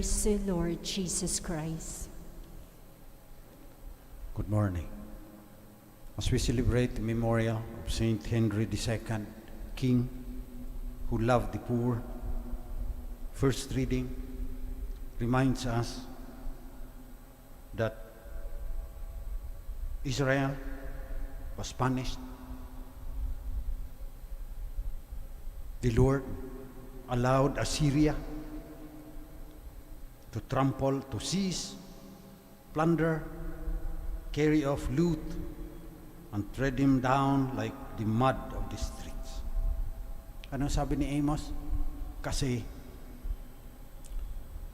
Praise the Lord Jesus Christ. Good morning. As we celebrate the memorial of Saint Henry II, King, who loved the poor, first reading reminds us that Israel was punished. The Lord allowed Assyria to trample, to seize, plunder, carry off loot, and tread him down like the mud of the streets. Ano sabi ni Amos? Kasi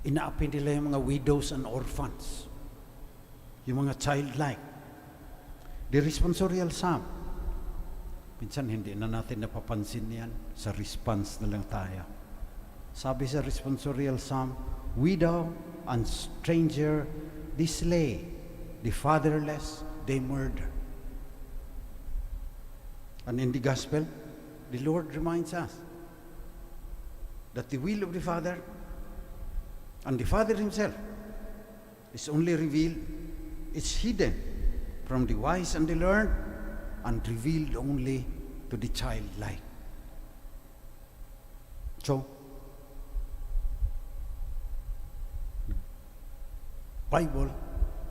inaapi nila yung mga widows and orphans, yung mga childlike. The responsorial psalm, minsan hindi na natin napapansin yan, sa response na lang tayo. Sabi sa responsorial psalm, widow and stranger they slay, the fatherless they murder. And in the gospel, the Lord reminds us that the will of the Father and the Father himself is only revealed, it's hidden from the wise and the learned and revealed only to the childlike. So, Bible,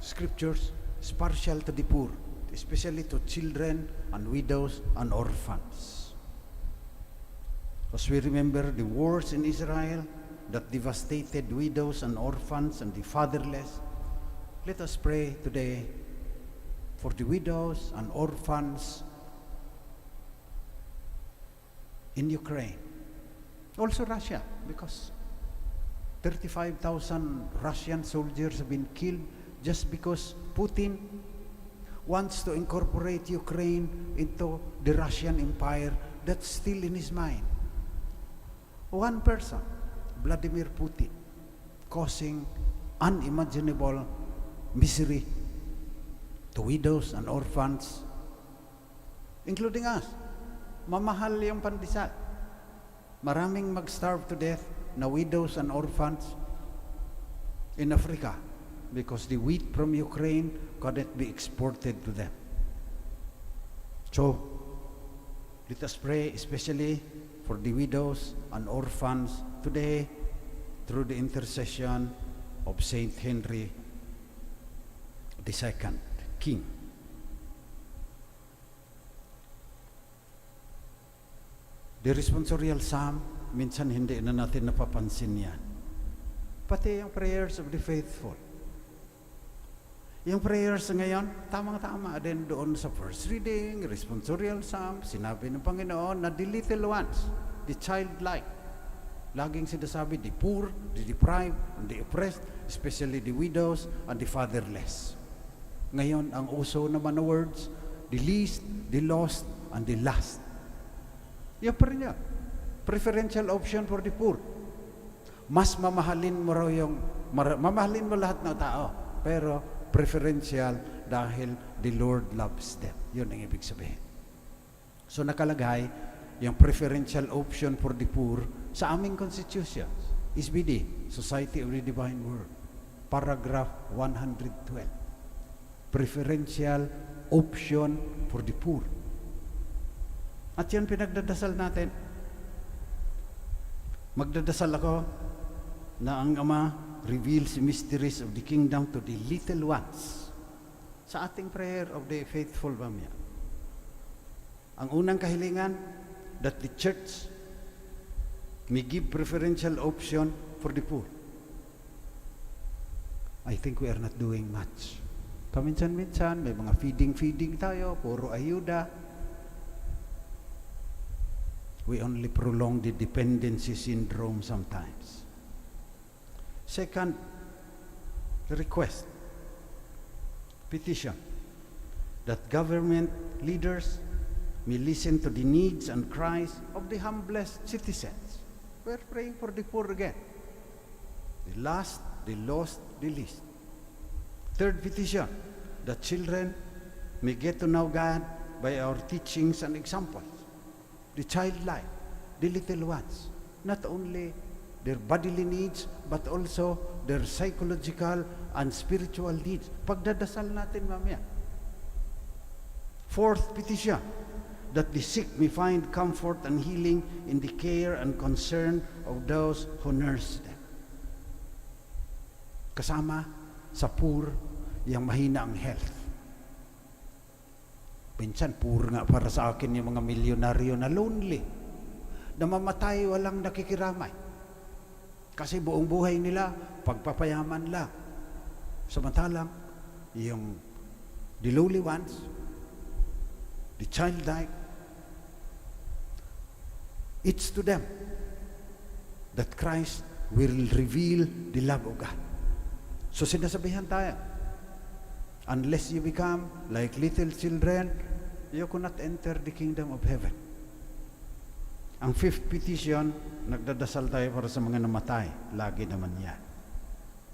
scriptures is partial to the poor, especially to children and widows and orphans. As we remember the wars in Israel that devastated widows and orphans and the fatherless, let us pray today for the widows and orphans in Ukraine. Also Russia, because 35,000 Russian soldiers have been killed just because Putin wants to incorporate Ukraine into the Russian Empire. That's still in his mind. One person, Vladimir Putin, causing unimaginable misery to widows and orphans, including us. Mamahal yung pandesal. Maraming mag-starve to death na widows and orphans in Africa because the wheat from Ukraine couldn't be exported to them. So, let us pray especially for the widows and orphans today through the intercession of Saint Henry II, King. The responsorial psalm, minsan hindi na natin napapansin yan. Pati yung prayers of the faithful. Yung prayers ngayon, tamang-tama din doon sa first reading, responsorial psalm, sinabi ng Panginoon na the little ones, the childlike. Laging sinasabi, the poor, the deprived, and the oppressed, especially the widows and the fatherless. Ngayon, ang uso naman na words, the least, the lost, and the last. Yan pa rin yan. Preferential option for the poor. Mas mamahalin mo raw mamahalin mo lahat ng tao, pero preferential dahil the Lord loves them. Yun ang ibig sabihin. So nakalagay yung preferential option for the poor sa aming constitution. SBD, Society of the Divine Word, paragraph 112. Preferential option for the poor. At yan pinagdadasal natin. Magdadasal ako na ang Ama reveals the mysteries of the kingdom to the little ones. Sa ating prayer of the faithful mamaya. Ang unang kahilingan, that the church may give preferential option for the poor. I think we are not doing much. Paminsan-minsan, may mga feeding tayo, puro ayuda. We only prolong the dependency syndrome sometimes. Second, request, petition, that government leaders may listen to the needs and cries of the humblest citizens. We're praying for the poor again. The last, the lost, the least. Third petition, that children may get to know God by our teachings and examples. The childlike, the little ones, not only their bodily needs, but also their psychological and spiritual needs. Pagdadasal natin mamaya. Fourth petition, that the sick may find comfort and healing in the care and concern of those who nurse them. Kasama sa poor, yung mahina ang health. Minsan, poor nga para sa akin yung mga milyonaryo na lonely, na mamatay walang nakikiramay. Kasi buong buhay nila, pagpapayaman lang. Samantalang, yung the lowly ones, the childlike, it's to them that Christ will reveal the love of God. So sinasabihan tayo, unless you become like little children, you cannot enter the kingdom of heaven. Ang fifth petition, nagdadasal tayo para sa mga namatay. Lagi naman yan.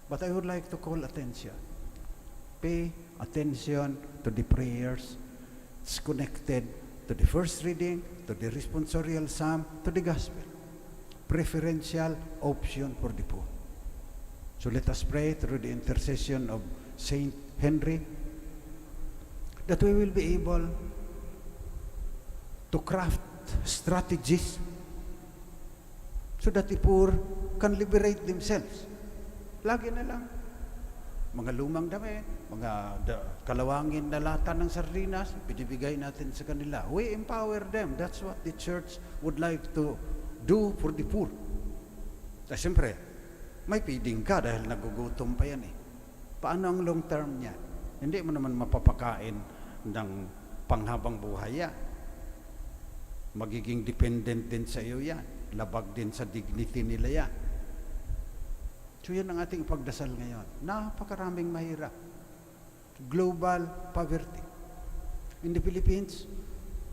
But I would like to call attention. Pay attention to the prayers. It's connected to the first reading, to the responsorial psalm, to the gospel. Preferential option for the poor. So let us pray through the intercession of Saint Henry that we will be able to craft strategies so that the poor can liberate themselves. Lagi na lang, mga lumang damit, mga kalawangin na lata ng sardinas, binibigay natin sa kanila. We empower them. That's what the church would like to do for the poor. Kasi siyempre, may feeding ka dahil nagugutom pa yan eh. Paano ang long term niya? Hindi mo naman mapapakain ng panghabang buhay yan. Magiging dependent din sa iyo yan. Labag din sa dignity nila yan. So yan ang ating pagdasal ngayon. Napakaraming mahirap. Global poverty. In the Philippines,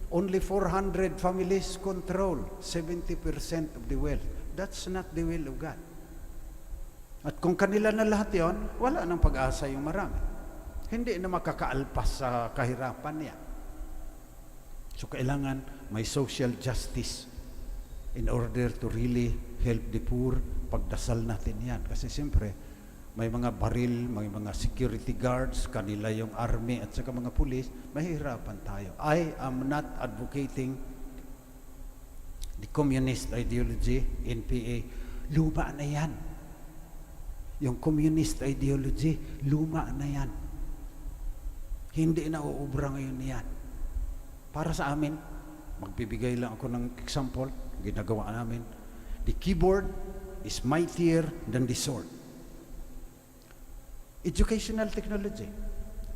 only 400 families control 70% of the wealth. That's not the will of God. At kung kanila na lahat yon, wala nang pag-asa yung marami. Hindi na makakaalpas sa kahirapan niya. So kailangan may social justice in order to really help the poor. Pagdasal natin yan. Kasi siyempre, may mga baril, may mga security guards, kanila yung army at saka mga pulis, mahirapan tayo. I am not advocating the communist ideology, NPA. Luma na yan. Yung communist ideology, luma na yan. Hindi na uubra ngayon yan. Para sa amin, magbibigay lang ako ng example, ginagawa namin. The keyboard is mightier than the sword. Educational technology,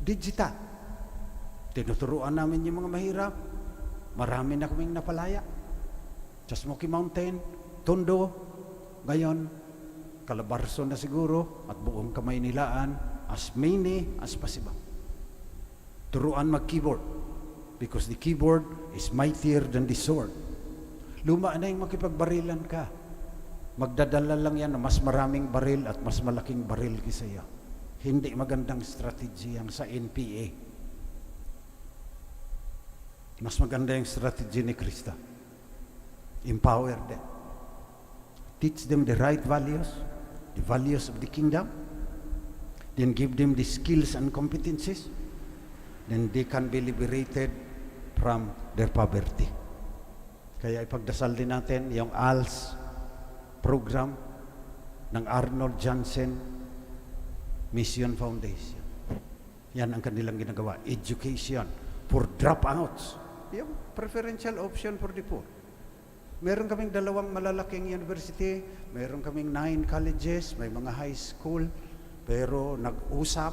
digital. Tinuturuan namin yung mga mahirap. Marami na kaming napalaya. Sa Smoky Mountain, Tondo, ngayon, Calabarzon na siguro, at buong kamay nilaan, as many as possible. Turuan mag-keyboard. Because the keyboard is mightier than the sword. Luma na yung makipagbarilan ka. Magdadala lang yan na mas maraming baril at mas malaking baril kaysa iyo. Hindi magandang strategy ang sa NPA. Mas maganda yung strategy ni Krista. Empower them. Teach them the right values, the values of the kingdom. Then give them the skills and competencies. Then they can be liberated from their poverty. Kaya ipagdasal din natin yung ALS program ng Arnold Johnson Mission Foundation. Yan ang kanilang ginagawa. Education for dropouts. Yung preferential option for the poor. Meron kaming 2 malalaking university, meron kaming 9 colleges, may mga high school, pero nag-usap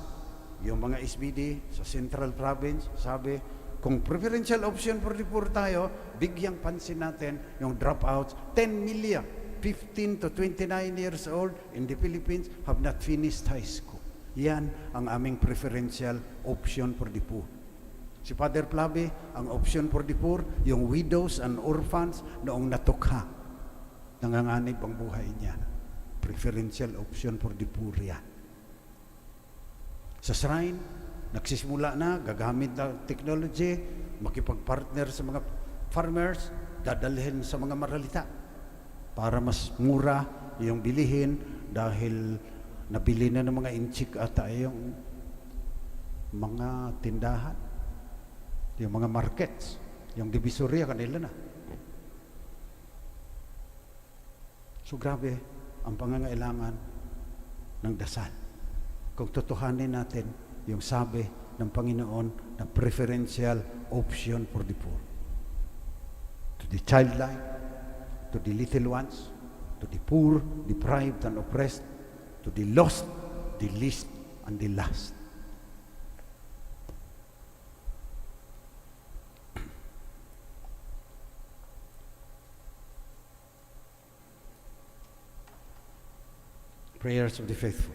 yung mga SBD sa Central Province, sabi, kung preferential option for the poor tayo, bigyang pansin natin yung dropouts. 10 million, 15 to 29 years old in the Philippines have not finished high school. Yan ang aming preferential option for the poor. Si Father Plabe, ang option for the poor, yung widows and orphans noong natukha. Nanganganib ang buhay niya. Preferential option for the poor yan. Sa shrine, nagsisimula na, gagamit ng technology, makipag-partner sa mga farmers, dadalhin sa mga maralita para mas mura yung bilihin dahil nabili na ng mga inchik ata yung mga tindahan, yung mga markets, yung divisoria kanila na. So grabe ang pangangailangan ng dasal. Kung totohanin natin yung sabi ng Panginoon na preferential option for the poor. To the childlike, to the little ones, to the poor, deprived and oppressed, to the lost, the least, and the last. Prayers of the faithful.